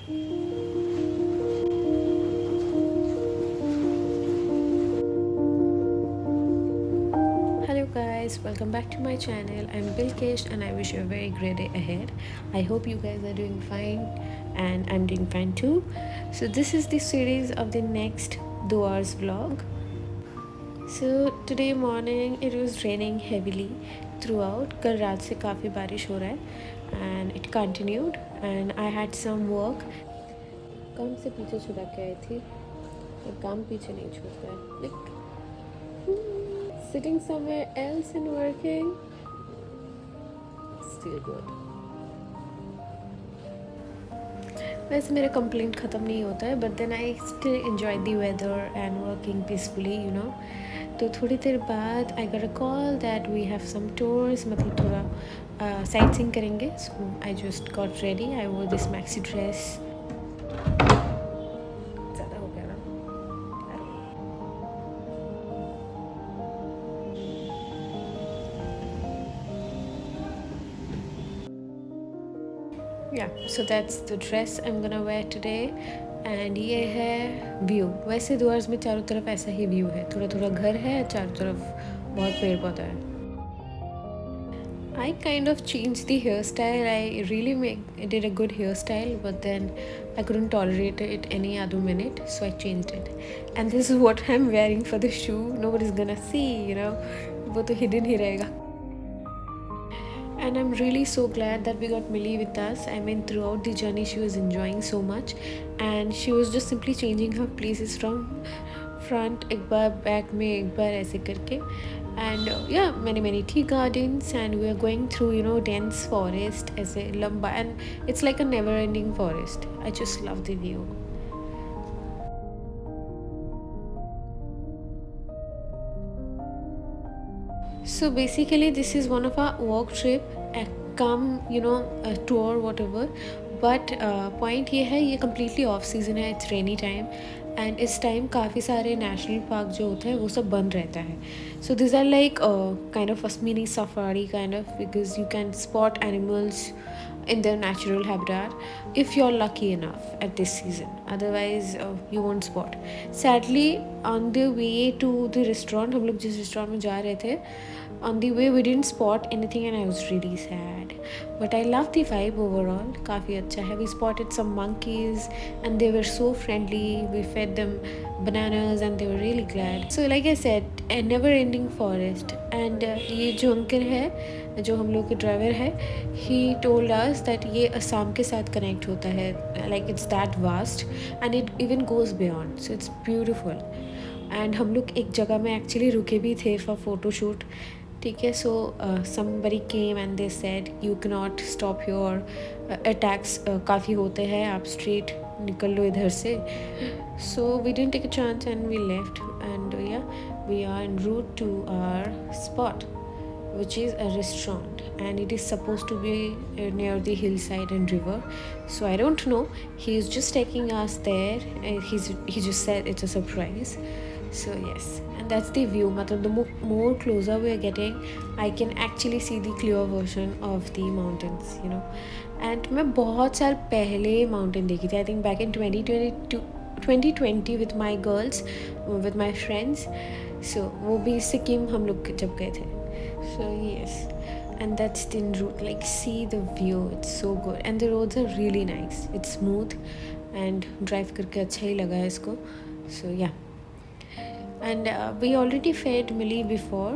Hello guys, welcome back to my channel. I'm Bilkesh and I wish you a very great day ahead. I hope you guys are doing fine and I'm doing fine too. So this is the series of the next 2 hours vlog. So today morning it was raining heavily throughout. कल रात से काफ़ी बारिश हो रहा है and it continued and I had some work. काम से पीछे छुड़ा के आई थी और काम पीछे नहीं छूटता है. Like sitting somewhere else and working, still good. वैसे मेरा कंप्लेंट ख़त्म नहीं होता है but then I still enjoy the weather and working peacefully you know. तो थोड़ी देर बाद I got a call that we have some tours, मतलब थोड़ा साइट सीइंग करेंगे. So I just got ready. I wore this maxi dress. ज़्यादा हो गया ना. Yeah, so that's the dress I'm gonna wear today. And ये है view. वैसे डूअर्स में चारों तरफ ऐसा ही व्यू है, थोड़ा थोड़ा घर है, चारों तरफ बहुत पेड़ पौधा है. I kind of changed the hairstyle. I really did a good hairstyle, but then I couldn't tolerate it any other minute, so I changed it. And this is what I'm wearing for the shoe. Nobody's gonna see, you know. वो तो hidden ही रहेगा. And I'm really so glad that we got Millie with us. I mean, throughout the journey, she was enjoying so much, and she was just simply changing her places from front एक बार back में एक बार ऐसे करके. And yeah, many tea gardens, and we are going through dense forest ऐसे लंबा, and it's like a never-ending forest. I just love the view. So basically this is one of our work trip, a a tour whatever. But point ये है, ये completely off season है, it's rainy time, and इस time काफ़ी सारे national park जो होते हैं वो सब बंद रहता है. So these are like kind of a mini safari kind of, because you can spot animals in their natural habitat if you're lucky enough at this season. Otherwise you won't spot. Sadly, on the way to the restaurant, हम लोग जिस restaurant में जा रहे थे, on the way we didn't spot anything and I was really sad. But I love the vibe overall. काफ़ी अच्छा है. We spotted some monkeys and they were so friendly. We fed them bananas and they were really glad. So like I said, a never ending forest. And ये जो uncle है, जो हम लोग के ड्राइवर है, he told us that ये असम के साथ कनेक्ट होता है. Like it's that vast and it even goes beyond. So it's beautiful. And हम लोग एक जगह में एक्चुअली रुके भी थे फॉर फोटोशूट. ठीक है. So somebody came and they said you can not stop your attacks, काफ़ी होते हैं, आप स्ट्रेट निकल लो इधर से. So we didn't take a chance and we left. And yeah we are en route to our spot, which is a restaurant, and it is supposed to be near the hillside and river. So I don't know, he is just taking us there, and he just said it's a surprise. So yes, and that's the view. मतलब the more closer we are getting, I can actually see the clear version of the mountains, you know. And मैं बहुत साल पहले mountain देखी थी, I think back in 2020 with my girls, with my friends. So वो भी सिक्किम हम लोग जब गए थे. So yes, and that's the route. Like, see the view, it's so good, and the roads are really nice. It's smooth, and drive करके अच्छा ही लगा है इसको. So yeah, and we already fed Millie before.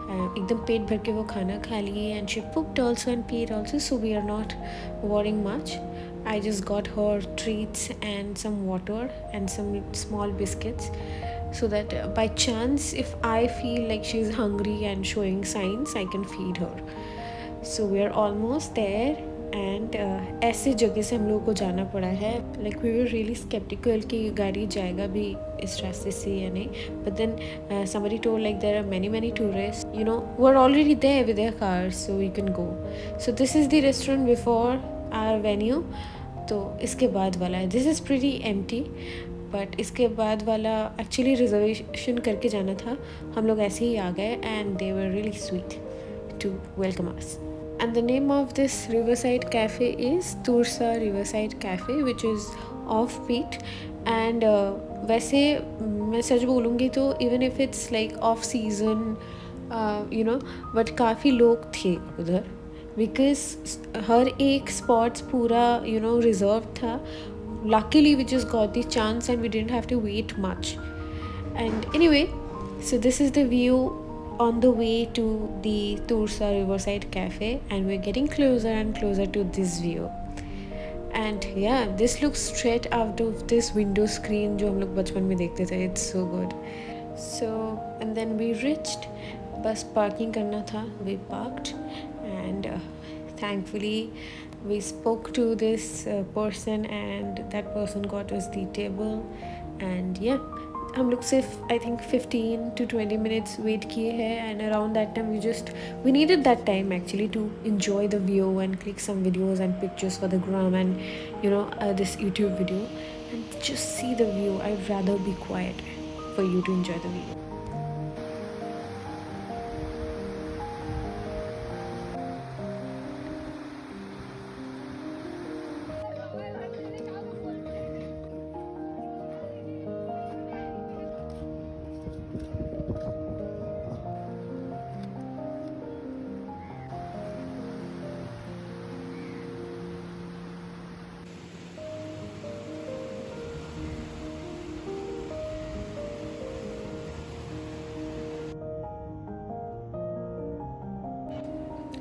एकदम पेट भर के वो खाना खा ली, and she pooped also and peed also, so we are not worrying much. I just got her treats and some water and some small biscuits, so that by chance if I feel like she's hungry and showing signs, I can feed her. So we are almost there, and ऐसे जगह से हम लोगों को जाना पड़ा है. Like we were really skeptical कि गाड़ी जाएगा भी इस रास्ते से या नहीं. But then somebody told like there are many tourists, you know, who are already there with their cars, so we can go. So this is the restaurant before our venue. तो इसके बाद वाला है. This is pretty empty, but इसके बाद वाला actually reservation करके जाना था. हम लोग ऐसे ही आ गए, and they were really sweet to welcome us. And the name of this riverside cafe is Tursa Riverside Cafe, which is offbeat. And वैसे मैं सच बोलूँगी तो even if it's like off season but काफ़ी लोग थे उधर, बिकॉज हर एक spots पूरा रिजर्व था. Luckily we just got the chance and we didn't have to wait much. And anyway, so this is the view on the way to the Tursa Riverside Cafe, and we're getting closer and closer to this view. And yeah, this looks straight out of this window screen जो हम लोग बचपन में देखते थे. It's so good. So and then we reached. बस parking करना था. We parked and thankfully we spoke to this person and that person got us the table. And yeah, हम लोग सिर्फ I think 15 to 20 minutes wait किए हैं. And around that time we needed that time actually to enjoy the view and click some videos and pictures for the gram and this YouTube video and just see the view. I'd rather be quiet for you to enjoy the view.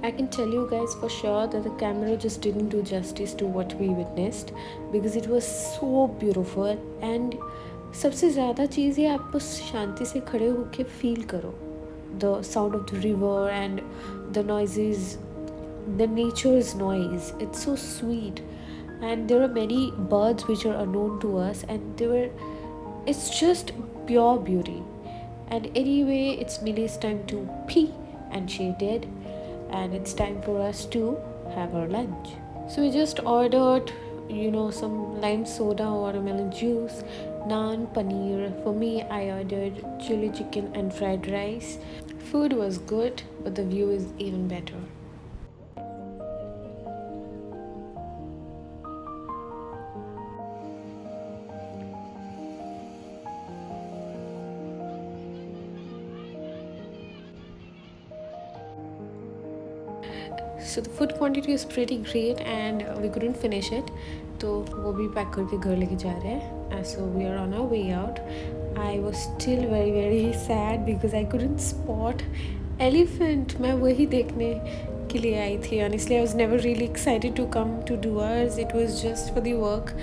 I can tell you guys for sure that the camera just didn't do justice to what we witnessed because it was so beautiful. And सबसे ज़्यादा चीज़ ये आप बस शांति से खड़े होके feel करो the sound of the river and the noises, the nature's noise. It's so sweet, and there are many birds which are unknown to us, and it's just pure beauty. And anyway, it's Millie's time to pee, and she did. And it's time for us to have our lunch. So we just ordered, some lime soda, watermelon juice, naan, paneer. For me, I ordered chili chicken and fried rice. Food was good, but the view is even better. So the food quantity is pretty great and we couldn't finish it, तो वो भी pack करके घर लेके जा रहे हैं. So we are on our way out. I was still very very sad because I couldn't spot elephant. मैं वही देखने के लिए आई थी. Honestly, I was never really excited to come to Duars. It was just for the work.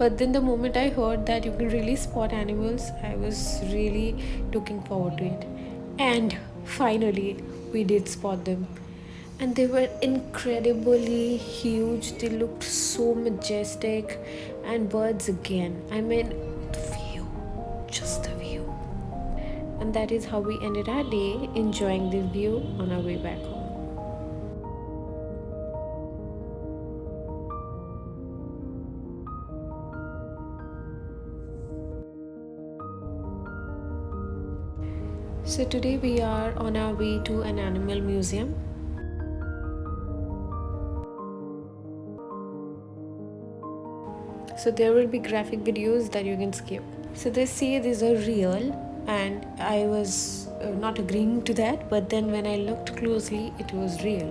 But then the moment I heard that you can really spot animals, I was really looking forward to it. And finally, we did spot them. And they were incredibly huge. They looked so majestic. And birds again. I mean, the view. Just the view. And that is how we ended our day, enjoying the view on our way back home. So today we are on our way to an animal museum. So there will be graphic videos that you can skip. So they say these are real, and I was not agreeing to that, but then when I looked closely, it was real.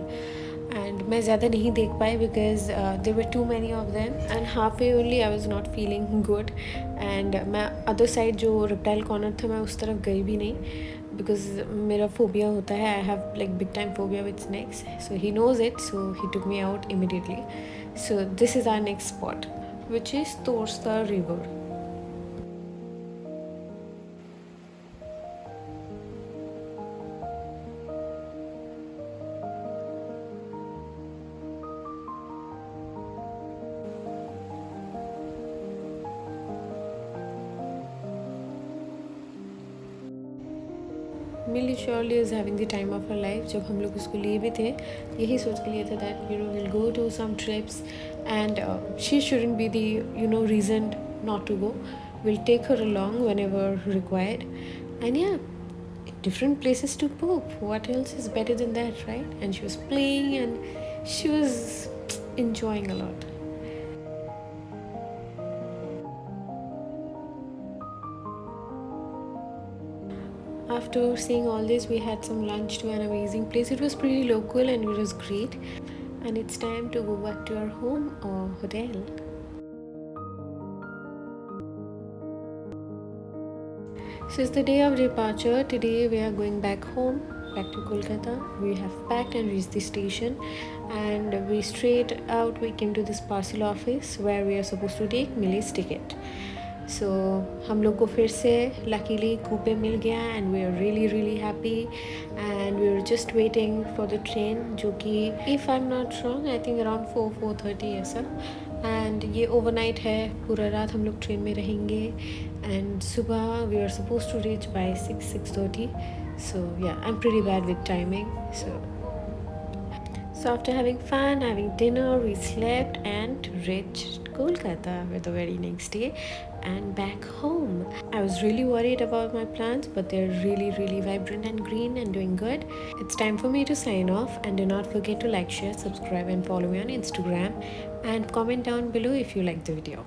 And मैं ज़्यादा नहीं देख पाई because there were too many of them, and halfway only I was not feeling good. And मैं other side जो reptile corner था मैं उस तरफ गई भी नहीं because मेरा phobia होता है. I have like big time phobia with snakes, so he knows it, so he took me out immediately. So this is our next spot, which is Torsta River. Millie surely is having the time of her life. जब हम लोग उसको लिए भी थे यही सोच के लिए थे that we'll go to some trips and she shouldn't be the reason not to go. We'll take her along whenever required. And yeah, different places to poop. What else is better than that, right? And she was playing and She was enjoying a lot. After seeing all this, we had some lunch to an amazing place. It was pretty local and it was great. And it's time to go back to our home or hotel. So it's the day of departure. Today we are going back home, back to Kolkata. We have packed and reached the station, and we straight out we came to this parcel office where we are supposed to take Millie's ticket. So हम लोग को फिर से luckily कूपे मिल गया and we are really really happy and we were just waiting for the train जो कि if I'm not wrong I think around 4:30 ऐसा and ये overnight है पूरा रात हम लोग ट्रेन में रहेंगे and सुबह we are supposed to reach by 6:30 so yeah I'm pretty bad with timing so after having fun, having dinner, we slept and reached Kolkata for the very next day and back home. I was really worried about my plants, but they're really, really vibrant and green and doing good. It's time for me to sign off, and do not forget to like, share, subscribe, and follow me on Instagram. And comment down below if you like the video.